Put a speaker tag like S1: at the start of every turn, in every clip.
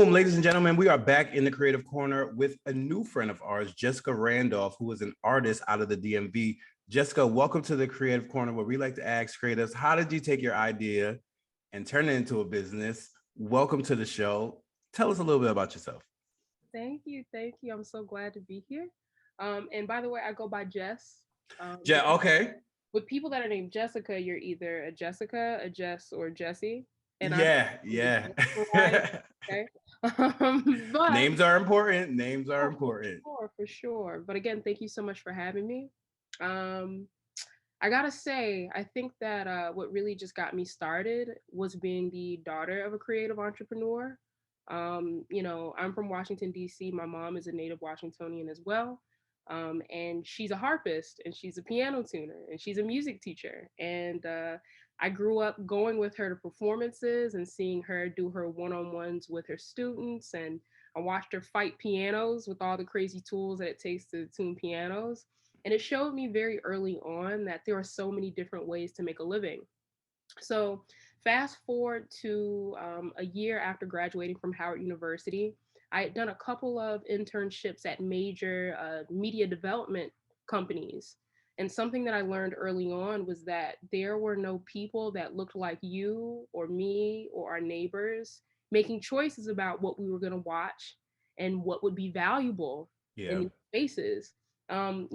S1: Boom, ladies and gentlemen, we are back in the Creative Corner with a new friend of ours, Jessica Randolph, who is an artist out of the DMV. Jessica, welcome to the Creative Corner, where we like to ask creatives, how did you take your idea and turn it into a business? Welcome to the show. Tell us a little bit about yourself.
S2: Thank you. Thank you. I'm so glad to be here. And by the way, I go by Jess.
S1: Okay.
S2: With people that are named Jessica, you're either a Jessica, a Jess, or Jesse. And I'm the
S1: Yeah.
S2: Jess variety. Okay. But
S1: Names are important. Names are
S2: oh,
S1: important.
S2: for sure. But again, thank you so much for having me. Um, I gotta say, I think that what really just got me started was being the daughter of a creative entrepreneur. I'm from Washington, D.C. My mom is a native Washingtonian as well. And she's a harpist and she's a piano tuner and she's a music teacher. And I grew up going with her to performances and seeing her do her one on ones with her students. And I watched her fight pianos with all the crazy tools that it takes to tune pianos. And it showed me very early on that there are so many different ways to make a living. So, fast forward to a year after graduating from Howard University, I had done a couple of internships at major media development companies. And something that I learned early on was that there were no people that looked like you or me or our neighbors making choices about what we were going to watch and what would be valuable in
S1: Yeah.
S2: these spaces. So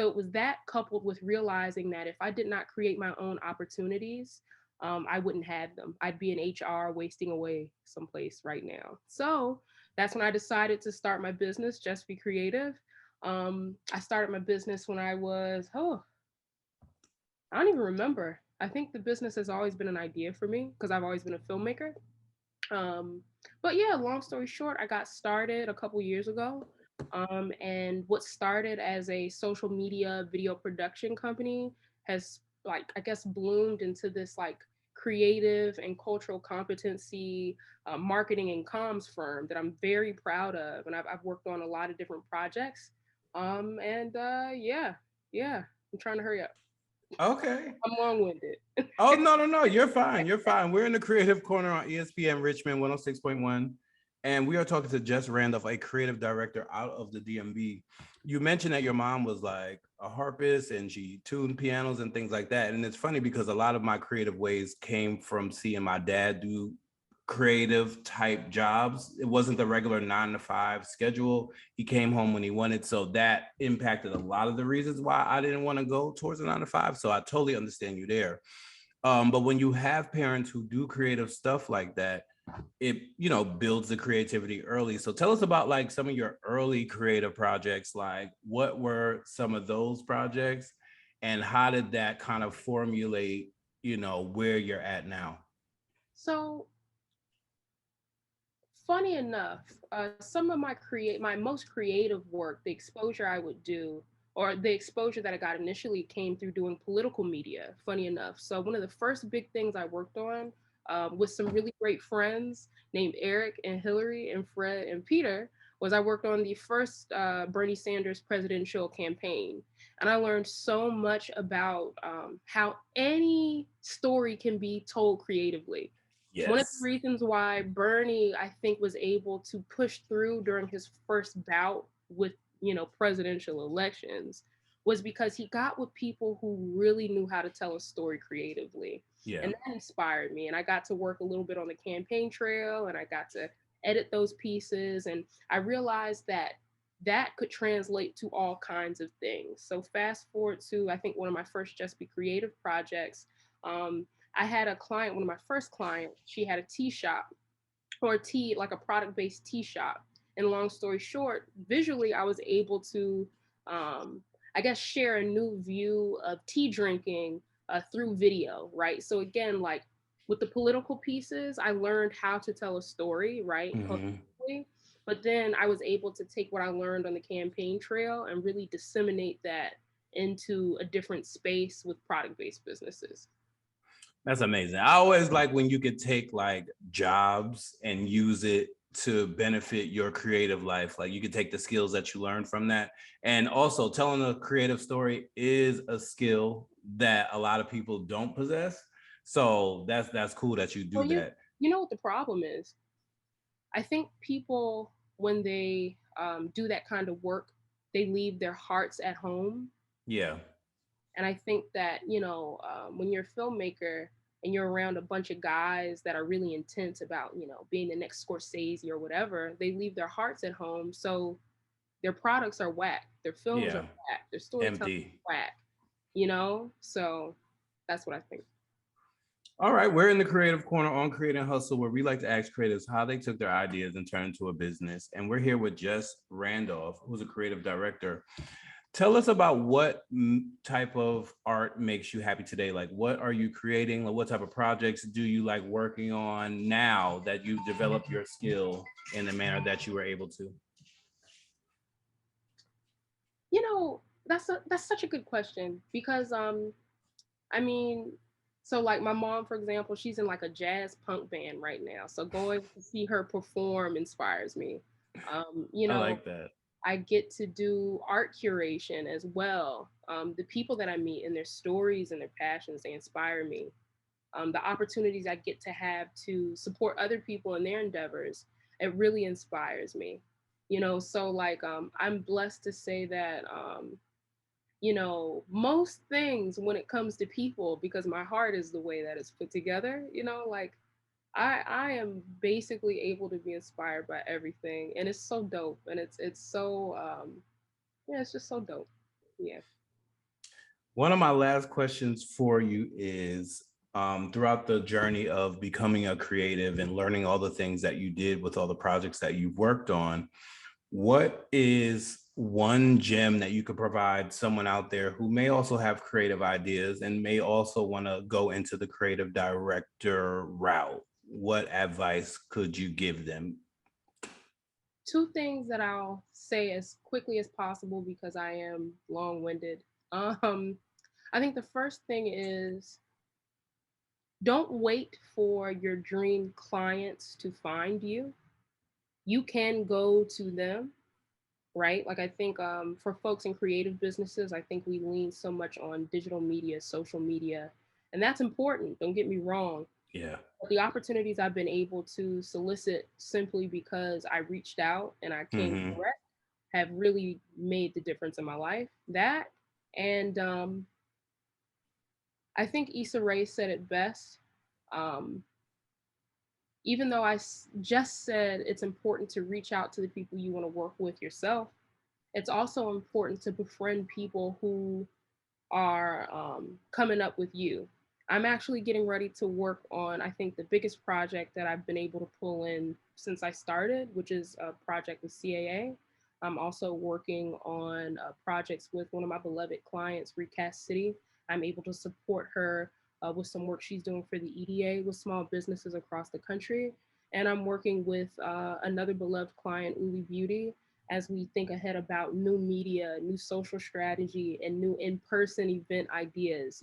S2: it was that coupled with realizing that if I did not create my own opportunities, I wouldn't have them. I'd be in HR wasting away someplace right now. So that's when I decided to start my business, Just Be Creative. I started my business when I don't even remember. I think the business has always been an idea for me because I've always been a filmmaker. Um, but yeah, long story short, I got started a couple years ago. And what started as a social media video production company has, like, I guess, bloomed into this like creative and cultural competency marketing and comms firm that I'm very proud of. And I've worked on a lot of different projects. Yeah, I'm trying to hurry up.
S1: Okay.
S2: I'm long winded.
S1: Oh, no. You're fine. You're fine. We're in the Creative Corner on ESPN Richmond 106.1. And we are talking to Jess Randolph, a creative director out of the DMV. You mentioned that your mom was like a harpist and she tuned pianos and things like that. And it's funny because a lot of my creative ways came from seeing my dad do creative type jobs. It wasn't the regular 9 to 5 schedule. He came home when he wanted. So that impacted a lot of the reasons why I didn't want to go towards a 9 to 5. So I totally understand you there. But when you have parents who do creative stuff like that, it builds the creativity early. So tell us about like some of your early creative projects. Like what were some of those projects and how did that kind of formulate where you're at now?
S2: So funny enough, some of my most creative work, the exposure I would do, or the exposure that I got initially came through doing political media. Funny enough, so one of the first big things I worked on with some really great friends named Eric and Hillary and Fred and Peter was I worked on the first Bernie Sanders presidential campaign, and I learned so much about how any story can be told creatively. One of the
S1: Yes.
S2: reasons why Bernie, I think, was able to push through during his first bout with, presidential elections was because he got with people who really knew how to tell a story creatively.
S1: Yeah.
S2: And that inspired me. And I got to work a little bit on the campaign trail and I got to edit those pieces. And I realized that that could translate to all kinds of things. So fast forward to, I think, one of my first Just Be Creative projects. Um, I had a client, one of my first clients, she had a tea shop or a tea, like a product based tea shop. And long story short, visually, I was able to, um, I guess, share a new view of tea drinking through video, right? So, again, like with the political pieces, I learned how to tell a story, right?
S1: Mm-hmm.
S2: Cohesively. But then I was able to take what I learned on the campaign trail and really disseminate that into a different space with product based businesses.
S1: That's amazing. I always like when you could take like jobs and use it to benefit your creative life. Like you could take the skills that you learned from that. And also telling a creative story is a skill that a lot of people don't possess. So that's cool that you do
S2: Well,
S1: that.
S2: you know what the problem is? I think people, when they do that kind of work, they leave their hearts at home.
S1: Yeah.
S2: And I think that, when you're a filmmaker and you're around a bunch of guys that are really intense about, being the next Scorsese or whatever, they leave their hearts at home. So their products are whack, their films are
S1: Yeah.
S2: whack, their storytelling is
S1: Empty.
S2: whack. So that's what I think.
S1: All right, we're in the creative corner on Create and Hustle, where we like to ask creatives how they took their ideas and turned into a business. And we're here with Jess Randolph, who's a creative director. Tell us about what type of art makes you happy today. Like, what are you creating? Like, what type of projects do you like working on now that you've developed your skill in the manner that you were able to?
S2: That's such a good question because I mean, so like my mom, for example, she's in like a jazz punk band right now. So going to see her perform inspires me. Um, you
S1: I
S2: know,
S1: like that.
S2: I get to do art curation as well. The people that I meet and their stories and their passions, they inspire me. The opportunities I get to have to support other people in their endeavors, it really inspires me. So like I'm blessed to say that most things when it comes to people, because my heart is the way that it's put together, like I am basically able to be inspired by everything, and it's so dope, and it's so yeah, it's just so dope. Yeah.
S1: One of my last questions for you is throughout the journey of becoming a creative and learning all the things that you did with all the projects that you've worked on, what is one gem that you could provide someone out there who may also have creative ideas and may also want to go into the creative director route? What advice could you give them?
S2: Two things that I'll say as quickly as possible because I am long-winded. I think the first thing is, don't wait for your dream clients to find you. You can go to them, right? Like I think for folks in creative businesses, I think we lean so much on digital media, social media, and that's important. Don't get me wrong.
S1: Yeah.
S2: But the opportunities I've been able to solicit simply because I reached out and I came
S1: Mm-hmm.
S2: direct have really made the difference in my life. That and I think Issa Rae said it best. Um, even though just said it's important to reach out to the people you want to work with yourself, it's also important to befriend people who are coming up with you. I'm actually getting ready to work on, I think, the biggest project that I've been able to pull in since I started, which is a project with CAA. I'm also working on projects with one of my beloved clients, Recast City. I'm able to support her with some work she's doing for the EDA with small businesses across the country. And I'm working with another beloved client, Uli Beauty, as we think ahead about new media, new social strategy, and new in-person event ideas.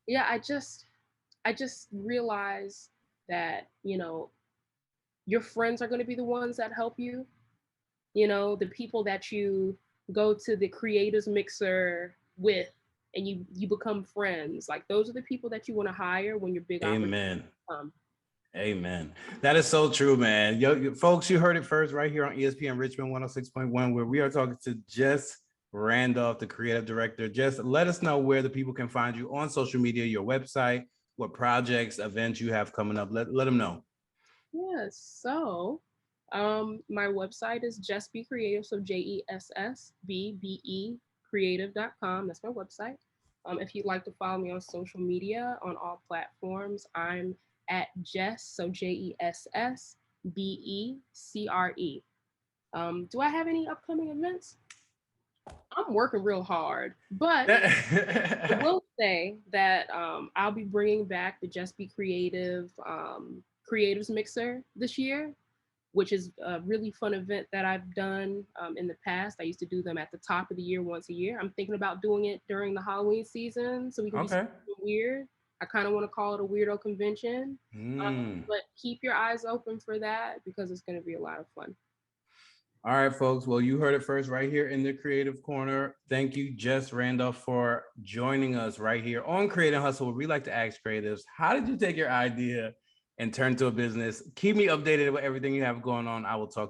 S2: Yeah, I just realized that your friends are going to be the ones that help you. The people that you go to the creators mixer with, and you become friends. Like those are the people that you want to hire when your big opportunity
S1: Amen.
S2: come.
S1: Amen. That is so true, man. Folks, you heard it first right here on ESPN Richmond 106.1, where we are talking to Jess Randolph, the creative director. Jess, let us know where the people can find you on social media, your website, what projects, events you have coming up. Let them know.
S2: Yes. So, my website is Just Be Creative. So JESSBBE creative.com. That's my website. If you'd like to follow me on social media on all platforms, I'm at Jess. So JESSBECRE. Do I have any upcoming events? I'm working real hard, but I will say that I'll be bringing back the Just Be Creative Creatives Mixer this year, which is a really fun event that I've done in the past. I used to do them at the top of the year once a year. I'm thinking about doing it during the Halloween season so we can do
S1: Okay.
S2: something weird. I kind of want to call it a weirdo convention,
S1: Mm.
S2: but keep your eyes open for that because it's going to be a lot of fun.
S1: All right, folks. Well, you heard it first right here in the Creative Corner. Thank you, Jess Randolph, for joining us right here on Create and Hustle, where we like to ask creatives, how did you take your idea and turn to a business. Keep me updated with everything you have going on. I will talk